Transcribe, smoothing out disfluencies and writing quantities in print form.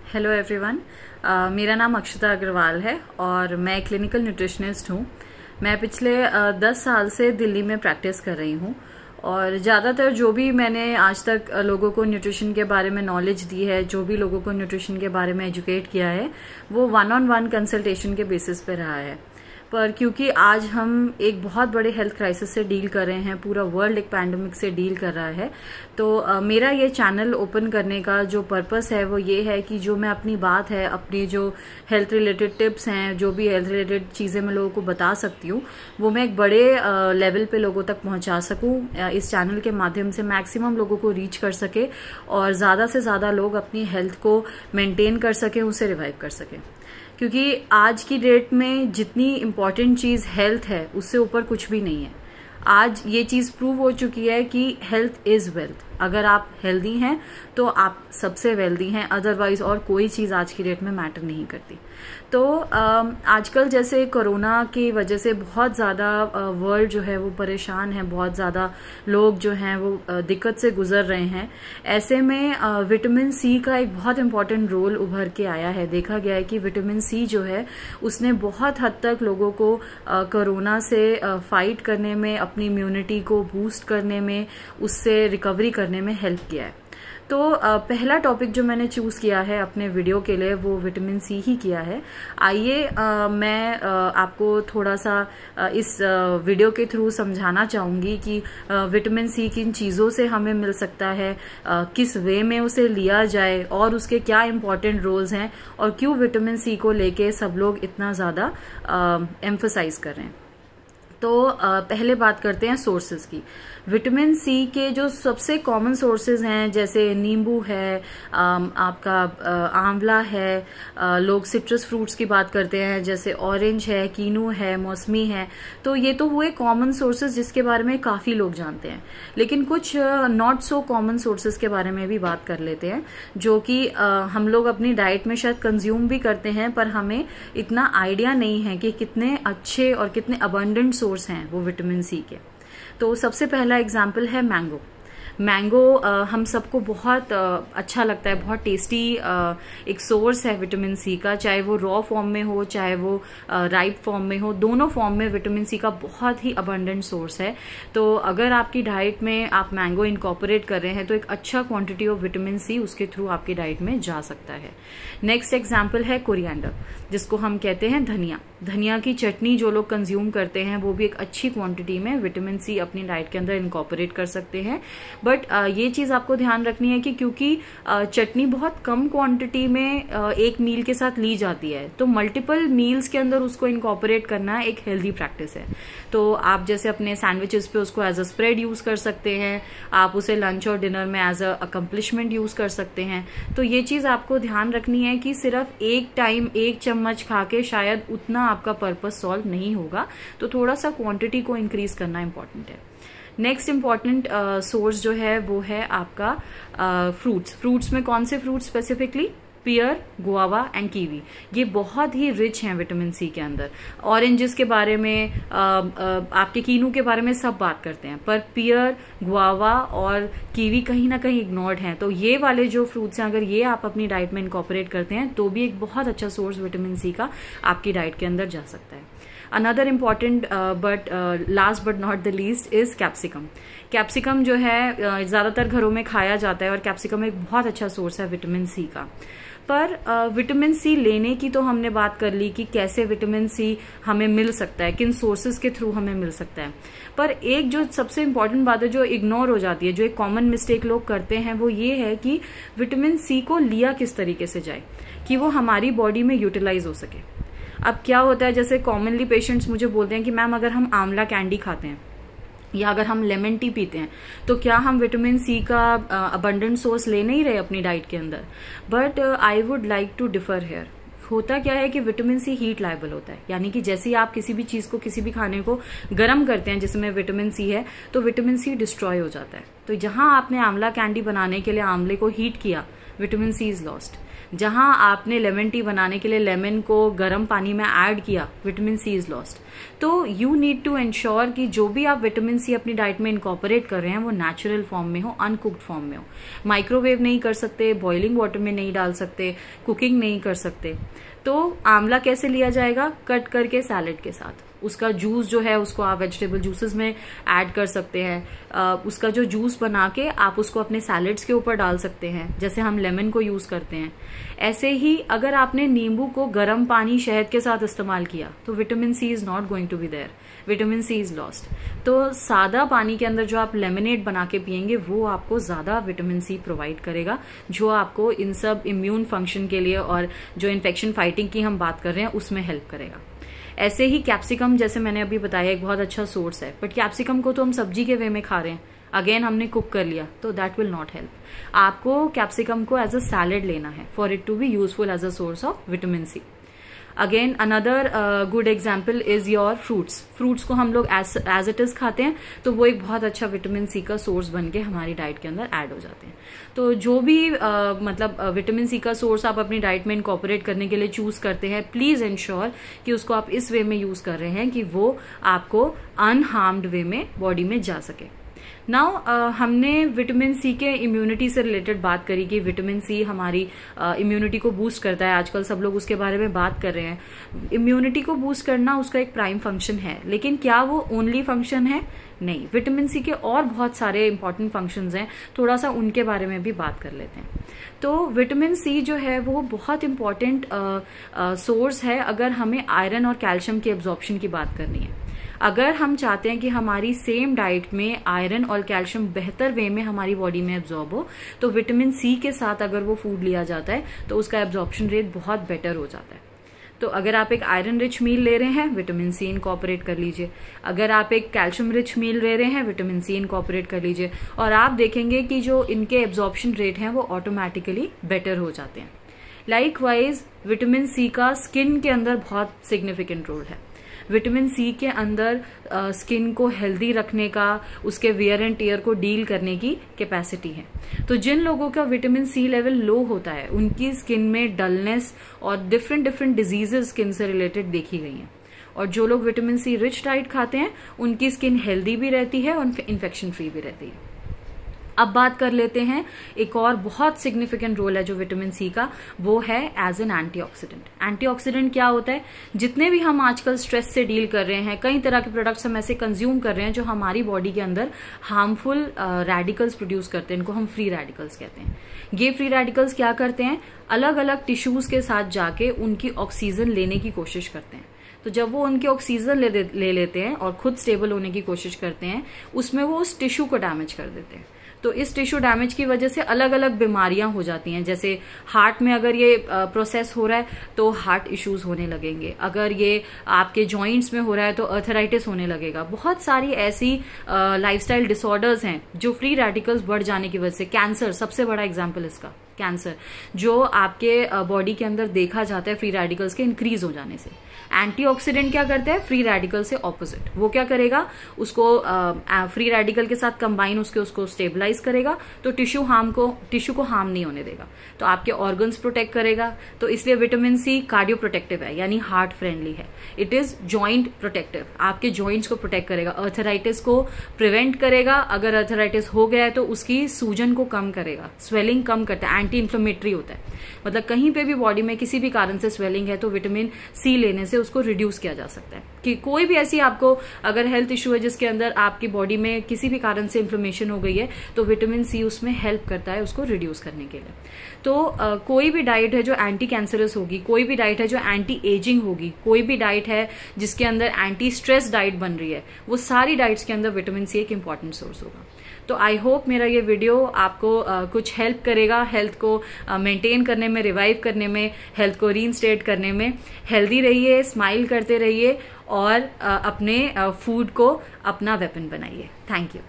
Hello everyone. मेरा नाम अक्षता अग्रवाल है और मैं क्लिनिकल न्यूट्रिशनिस्ट हूँ। मैं पिछले 10 साल से दिल्ली में प्रैक्टिस कर रही हूँ और ज़्यादातर जो भी मैंने आज तक लोगों को न्यूट्रिशन के बारे में नॉलेज दी है, जो भी लोगों को न्यूट्रिशन के बारे में एजुकेट किया है, वो 1-on-1 कंसल्टेशन के बेसिस पे रहा है। पर क्योंकि आज हम एक बहुत बड़े हेल्थ क्राइसिस से डील कर रहे हैं, पूरा वर्ल्ड एक पैंडेमिक से डील कर रहा है, तो मेरा ये चैनल ओपन करने का जो पर्पस है वो ये है कि जो मैं अपनी बात है, अपनी जो हेल्थ रिलेटेड टिप्स हैं, जो भी हेल्थ रिलेटेड चीज़ें मैं लोगों को बता सकती हूँ, वो मैं एक बड़े लेवल पे लोगों तक पहुँचा सकूँ। इस चैनल के माध्यम से मैक्सिमम लोगों को रीच कर सके और ज़्यादा से ज़्यादा लोग अपनी हेल्थ को मेंटेन कर सकें, उसे रिवाइव कर सकें। क्योंकि आज की डेट में जितनी इम्पॉर्टेंट चीज़ हेल्थ है, उससे ऊपर कुछ भी नहीं है। आज ये चीज़ प्रूव हो चुकी है कि हेल्थ इज़ वेल्थ। अगर आप हेल्दी हैं तो आप सबसे वेल्दी हैं, अदरवाइज और कोई चीज़ आज की डेट में मैटर नहीं करती। तो आजकल जैसे कोरोना की वजह से बहुत ज़्यादा वर्ल्ड जो है वो परेशान है, बहुत ज़्यादा लोग जो हैं वो दिक्कत से गुजर रहे हैं। ऐसे में विटामिन सी का एक बहुत इम्पॉर्टेंट रोल उभर के आया है। देखा गया है कि विटामिन सी जो है उसने बहुत हद तक लोगों को कोरोना से फाइट करने में, अपनी इम्यूनिटी को बूस्ट करने में, उससे रिकवरी करने में हेल्प किया है। तो पहला टॉपिक जो मैंने चूज किया है अपने वीडियो के लिए वो विटामिन सी ही किया है। आइए मैं आपको थोड़ा सा इस वीडियो के थ्रू समझाना चाहूंगी कि विटामिन सी किन चीज़ों से हमें मिल सकता है, किस वे में उसे लिया जाए और उसके क्या इम्पोर्टेंट रोल्स हैं और क्यों विटामिन सी को लेके सब लोग इतना ज़्यादा एम्फसाइज कर रहे हैं। तो पहले बात करते हैं सोर्सेज की। विटामिन सी के जो सबसे कॉमन सोर्सेज हैं, जैसे नींबू है, आपका आंवला है, लोग सिट्रस फ्रूट्स की बात करते हैं जैसे ऑरेंज है, कीनू है, मौसमी है। तो ये तो हुए कॉमन सोर्सेज जिसके बारे में काफ़ी लोग जानते हैं। लेकिन कुछ नॉट सो कॉमन सोर्सेज के बारे में भी बात कर लेते हैं, जो कि हम लोग अपनी डाइट में शायद कंज्यूम भी करते हैं, पर हमें इतना आइडिया नहीं है कि कितने अच्छे और कितने अबंडेंट सोर्स हैं वो विटामिन सी के। तो सबसे पहला एग्जाम्पल है मैंगो। मैंगो हम सबको बहुत अच्छा लगता है, बहुत टेस्टी एक सोर्स है विटामिन सी का, चाहे वो रॉ फॉर्म में हो, चाहे वो राइप फॉर्म में हो, दोनों फॉर्म में विटामिन सी का बहुत ही अबंडेंट सोर्स है। तो अगर आपकी डाइट में आप मैंगो इनकॉर्पोरेट कर रहे हैं तो एक अच्छा क्वांटिटी ऑफ विटामिन सी उसके थ्रू आपकी डाइट में जा सकता है। नेक्स्ट एग्जाम्पल है कोरिएंडर, जिसको हम कहते हैं धनिया। धनिया की चटनी जो लोग कंज्यूम करते हैं वो भी एक अच्छी क्वांटिटी में विटामिन सी अपनी डाइट के अंदर इनकॉर्पोरेट कर सकते हैं। बट ये चीज आपको ध्यान रखनी है कि क्योंकि चटनी बहुत कम क्वांटिटी में एक मील के साथ ली जाती है, तो मल्टीपल मील्स के अंदर उसको इनकॉर्पोरेट करना एक हेल्दी प्रैक्टिस है। तो आप जैसे अपने सैंडविचेस पे उसको एज अ स्प्रेड यूज कर सकते हैं, आप उसे लंच और डिनर में एज अ अकम्पलिशमेंट यूज कर सकते हैं। तो ये चीज आपको ध्यान रखनी है कि सिर्फ एक टाइम एक चम्मच खा के शायद उतना आपका पर्पस सॉल्व नहीं होगा, तो थोड़ा सा क्वांटिटी को इंक्रीज करना इंपॉर्टेंट है। नेक्स्ट इम्पॉर्टेंट सोर्स जो है वो है आपका फ्रूट्स। फ्रूट्स में कौन से fruits specifically? Pear, guava and kiwi. ये बहुत ही रिच हैं विटामिन सी के अंदर। ऑरेंजेस के बारे में, आपके कीनू के बारे में सब बात करते हैं, पर पियर, गुआवा और कीवी कहीं ना कहीं इग्नोर्ड हैं। तो ये वाले जो फ्रूट्स हैं, अगर ये आप अपनी डाइट में इनकॉर्पोरेट करते हैं तो भी एक बहुत अच्छा सोर्स विटामिन सी का आपकी डाइट के अंदर जा सकता है। Another important but last but not the least is capsicum. Capsicum जो है ज्यादातर घरों में खाया जाता है और कैप्सिकम एक बहुत अच्छा सोर्स है विटामिन सी का। पर विटामिन सी लेने की तो हमने बात कर ली कि कैसे विटामिन सी हमें मिल सकता है, किन सोर्सेज के थ्रू हमें मिल सकता है। पर एक जो सबसे इम्पोर्टेंट बात है जो इग्नोर हो जाती है, जो एक कॉमन मिस्टेक लोग करते हैं, वो ये है कि विटामिन सी को लिया किस तरीके से जाए कि वो हमारी बॉडी में यूटिलाइज हो सके। अब क्या होता है, जैसे कॉमनली पेशेंट्स मुझे बोलते हैं कि मैम अगर हम आंवला कैंडी खाते हैं या अगर हम लेमन टी पीते हैं तो क्या हम विटामिन सी का अबंडेंट सोर्स ले नहीं रहे अपनी डाइट के अंदर? But I would like to differ here. होता क्या है कि विटामिन सी हीट लायबल होता है, यानी कि जैसे ही आप किसी भी चीज को, किसी भी खाने को गर्म करते हैं जिसमें विटामिन सी है, तो विटामिन सी डिस्ट्रॉय हो जाता है। तो जहां आपने आंवला कैंडी बनाने के लिए आंवले को हीट किया, विटामिन सी इज लॉस्ट। जहां आपने लेमन टी बनाने के लिए लेमन को गर्म पानी में ऐड किया, विटामिन सी इज लॉस्ट। तो यू नीड टू इंश्योर कि जो भी आप विटामिन सी अपनी डाइट में इनकॉर्पोरेट कर रहे हैं वो नेचुरल फॉर्म में हो, अनकुक्ड फॉर्म में हो। माइक्रोवेव नहीं कर सकते, बॉइलिंग वाटर में नहीं डाल सकते, कुकिंग नहीं कर सकते। तो आंवला कैसे लिया जाएगा? कट करके सैलेड के साथ। उसका जूस जो है उसको आप वेजिटेबल जूसेस में ऐड कर सकते हैं। उसका जो जूस बना के आप उसको अपने सैलेड्स के ऊपर डाल सकते हैं, जैसे हम लेमन को यूज करते हैं। ऐसे ही अगर आपने नींबू को गर्म पानी शहद के साथ इस्तेमाल किया तो vitamin C is not going to be there, vitamin C is lost. तो सादा पानी के अंदर जो आप लेमनेड बना के पियेंगे वो आपको ज्यादा विटामिन सी प्रोवाइड करेगा, जो आपको इन सब इम्यून फंक्शन के लिए और जो इन्फेक्शन फाइटिंग की हम बात कर रहे हैं उसमें हेल्प करेगा। ऐसे ही कैप्सिकम, जैसे मैंने अभी बताया, एक बहुत अच्छा सोर्स है, बट कैप्सिकम को तो हम सब्जी के वे में खा रहे हैं, अगेन हमने कुक कर लिया, तो दैट विल नॉट हेल्प। आपको कैप्सिकम को एज अ सैलेड लेना है for it to be useful as a source of vitamin C. Again another good example is your fruits. Fruits को हम लोग एज इट इज खाते हैं, तो वो एक बहुत अच्छा विटामिन सी का सोर्स बन के हमारी डाइट के अंदर ऐड हो जाते हैं। तो जो भी विटामिन सी का सोर्स आप अपनी डाइट में इनकॉर्पोरेट करने के लिए चूज करते हैं, प्लीज इंश्योर कि उसको आप इस वे में यूज कर रहे हैं कि वो आपको अनहार्म्ड वे में बॉडी में जा सके। नाउ हमने विटामिन सी के इम्यूनिटी से रिलेटेड बात करी कि विटामिन सी हमारी इम्यूनिटी को बूस्ट करता है। आजकल सब लोग उसके बारे में बात कर रहे हैं। इम्यूनिटी को बूस्ट करना उसका एक प्राइम फंक्शन है, लेकिन क्या वो ओनली फंक्शन है? नहीं, विटामिन सी के और बहुत सारे इंपॉर्टेंट फंक्शंस हैं, थोड़ा सा उनके बारे में भी बात कर लेते हैं। तो विटामिन सी जो है वो बहुत इंपॉर्टेंट सोर्स है अगर हमें आयरन और कैल्शियम की एब्जॉर्प्शन की बात करनी है। अगर हम चाहते हैं कि हमारी सेम डाइट में आयरन और कैल्शियम बेहतर वे में हमारी बॉडी में एब्जॉर्ब हो, तो विटामिन सी के साथ अगर वो फूड लिया जाता है तो उसका एब्जॉर्प्शन रेट बहुत बेटर हो जाता है। तो अगर आप एक आयरन रिच मील ले रहे हैं, विटामिन सी इनकॉर्पोरेट कर लीजिए। अगर आप एक कैल्शियम रिच मील ले रहे हैं, विटामिन सी इनकॉर्पोरेट कर लीजिए, और आप देखेंगे कि जो इनके एब्जॉर्प्शन रेट हैं वो ऑटोमेटिकली बेटर हो जाते हैं। लाइकवाइज विटामिन सी का स्किन के अंदर बहुत सिग्निफिकेंट रोल है। विटामिन सी के अंदर स्किन को हेल्दी रखने का, उसके वियर एंड टीयर को डील करने की कैपेसिटी है। तो जिन लोगों का विटामिन सी लेवल लो होता है उनकी स्किन में डलनेस और डिफरेंट डिजीजेस स्किन से रिलेटेड देखी गई हैं। और जो लोग विटामिन सी रिच डाइट खाते हैं उनकी स्किन हेल्दी भी रहती है और इन्फेक्शन फ्री भी रहती है। अब बात कर लेते हैं एक और बहुत सिग्निफिकेंट रोल है जो विटामिन सी का, वो है एज एन एंटीऑक्सीडेंट। एंटीऑक्सीडेंट क्या होता है? जितने भी हम आजकल स्ट्रेस से डील कर रहे हैं, कई तरह के प्रोडक्ट्स हम ऐसे कंज्यूम कर रहे हैं जो हमारी बॉडी के अंदर हार्मफुल रेडिकल्स प्रोड्यूस करते हैं, इनको हम फ्री रेडिकल्स कहते हैं। ये फ्री रेडिकल्स क्या करते हैं? अलग अलग टिश्यूज के साथ जाके उनकी ऑक्सीजन लेने की कोशिश करते हैं। तो जब वो उनके ऑक्सीजन ले लेते हैं और खुद स्टेबल होने की कोशिश करते हैं, उसमें वो उस टिश्यू को डैमेज कर देते हैं। तो इस टिश्यू डैमेज की वजह से अलग अलग बीमारियां हो जाती हैं। जैसे हार्ट में अगर ये प्रोसेस हो रहा है तो हार्ट इश्यूज होने लगेंगे, अगर ये आपके जॉइंट्स में हो रहा है तो अर्थराइटिस होने लगेगा। बहुत सारी ऐसी लाइफस्टाइल डिसऑर्डर्स हैं जो फ्री रेडिकल्स बढ़ जाने की वजह से, कैंसर सबसे बड़ा एग्जाम्पल इसका, कैंसर जो आपके बॉडी के अंदर देखा जाता है फ्री रेडिकल्स के इंक्रीज हो जाने से। एंटीऑक्सीडेंट क्या करता है? फ्री रेडिकल से ऑपोजिट, वो क्या करेगा? उसको फ्री रेडिकल के साथ कंबाइन उसको स्टेबलाइज करेगा, तो टिश्यू को हार्म नहीं होने देगा, तो आपके ऑर्गन्स प्रोटेक्ट करेगा। तो इसलिए विटामिन सी कार्डियो प्रोटेक्टिव है, यानी हार्ट फ्रेंडली है। इट इज जॉइंट प्रोटेक्टिव, आपके जॉइंट्स को प्रोटेक्ट करेगा, अर्थराइटिस को प्रिवेंट करेगा। अगर अर्थराइटिस हो गया है तो उसकी सूजन को कम करेगा, स्वेलिंग कम करता है, एंटी इन्फ्लेमेटरी होता है। मतलब कहीं पे भी बॉडी में किसी भी कारण से स्वेलिंग है तो विटामिन सी लेने से उसको रिड्यूस किया जा सकता है। कि कोई भी ऐसी आपको अगर हेल्थ इश्यू है जिसके अंदर आपकी बॉडी में किसी भी कारण से इन्फ्लेमेशन हो गई है, तो विटामिन सी उसमें हेल्प करता है उसको रिड्यूस करने के लिए। तो कोई भी डाइट है जो एंटी कैंसरस होगी, कोई भी डाइट है जो एंटी एजिंग होगी, कोई भी डाइट है जिसके अंदर एंटी स्ट्रेस डाइट बन रही है, वो सारी डाइट्स के अंदर विटामिन सी एक इंपॉर्टेंट सोर्स होगा। तो आई होप मेरा ये वीडियो आपको कुछ हेल्प करेगा, हेल्थ को मेंटेन करने में, रिवाइव करने में, हेल्थ को रीइंस्टेट करने में। हेल्दी रहिए, स्माइल करते रहिए और अपने फूड को अपना वेपन बनाइए। Thank you.